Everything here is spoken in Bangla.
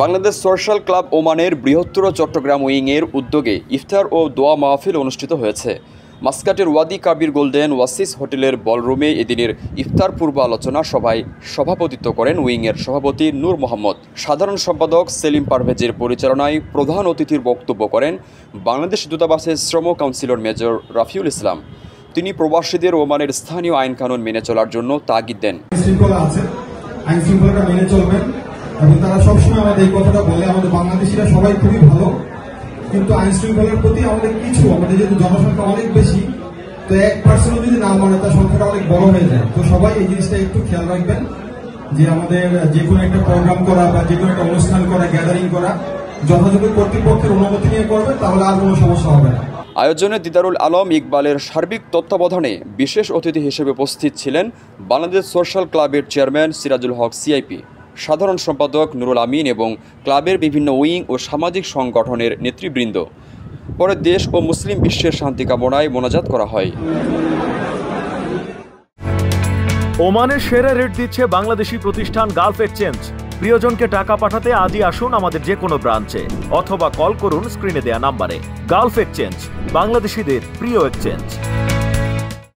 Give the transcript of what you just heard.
বাংলাদেশ সোশ্যাল ক্লাব ওমানের বৃহত্তর চট্টগ্রাম উইংয়ের উদ্যোগে ইফতার ও দোয়া মাহফিল অনুষ্ঠিত হয়েছে। মাসকাটের ওয়াদি কাবির গোল্ডেন ওয়াসিস হোটেলের বলরুমে এদিনের ইফতার পূর্ব আলোচনা সভায় সভাপতিত্ব করেন উইংয়ের সভাপতি নূর মোহাম্মদ। সাধারণ সম্পাদক সেলিম পারভেজের পরিচালনায় প্রধান অতিথির বক্তব্য করেন বাংলাদেশ দূতাবাসের শ্রম কাউন্সিলর মেজর রাফিউল ইসলাম। তিনি প্রবাসীদের ওমানের স্থানীয় আইন কানুন মেনে চলার জন্য তাগিদ দেন। আইন শৃঙ্খলাটা মেনে চলবেন এবং তারা সবসময় আমাদের এই কথাটা বলে, আমাদের বাংলাদেশিরা সবাই খুবই ভালো, কিন্তু আইন শৃঙ্খলার প্রতি আমাদের যেহেতু জনসংখ্যা অনেক বেশি, তো 1% যদি না মানে তার সংখ্যাটা অনেক বড় হয়ে যায়। তো সবাই এই জিনিসটা একটু খেয়াল রাখবেন যে আমাদের যে কোনো একটা প্রোগ্রাম করা বা যে কোনো একটা অনুষ্ঠান করা, গ্যাদারিং করা যথাযথ কর্তৃপক্ষের অনুমতি নিয়ে করবেন, তাহলে আর কোনো সমস্যা হবে না। আয়োজনে দিদারুল আলম ইকবালের সার্বিক তত্ত্বাবধানে বিশেষ অতিথি হিসেবে উপস্থিত ছিলেন বাংলাদেশ সোশ্যাল ক্লাবের চেয়ারম্যান সিরাজুল হক সিআইপি, সাধারণ সম্পাদক নুরুল আমিন এবং ক্লাবের বিভিন্ন উইং ও সামাজিক সংগঠনের নেতৃবৃন্দ। পরে দেশ ও মুসলিম বিশ্বের শান্তি কামনায় মোনাজাত করা হয়। ওমানের সেরা রেট দিচ্ছে বাংলাদেশি প্রতিষ্ঠান গালফ এক্সচেঞ্জ। প্রিয়জনকে টাকা পাঠাতে আজই আসুন আমাদের যে কোনো ব্রাঞ্চে অথবা কল করুন স্ক্রিনে দেয়া নাম্বারে। গালফ এক্সচেঞ্জ, বাংলাদেশিদের প্রিয় এক্সচেঞ্জ।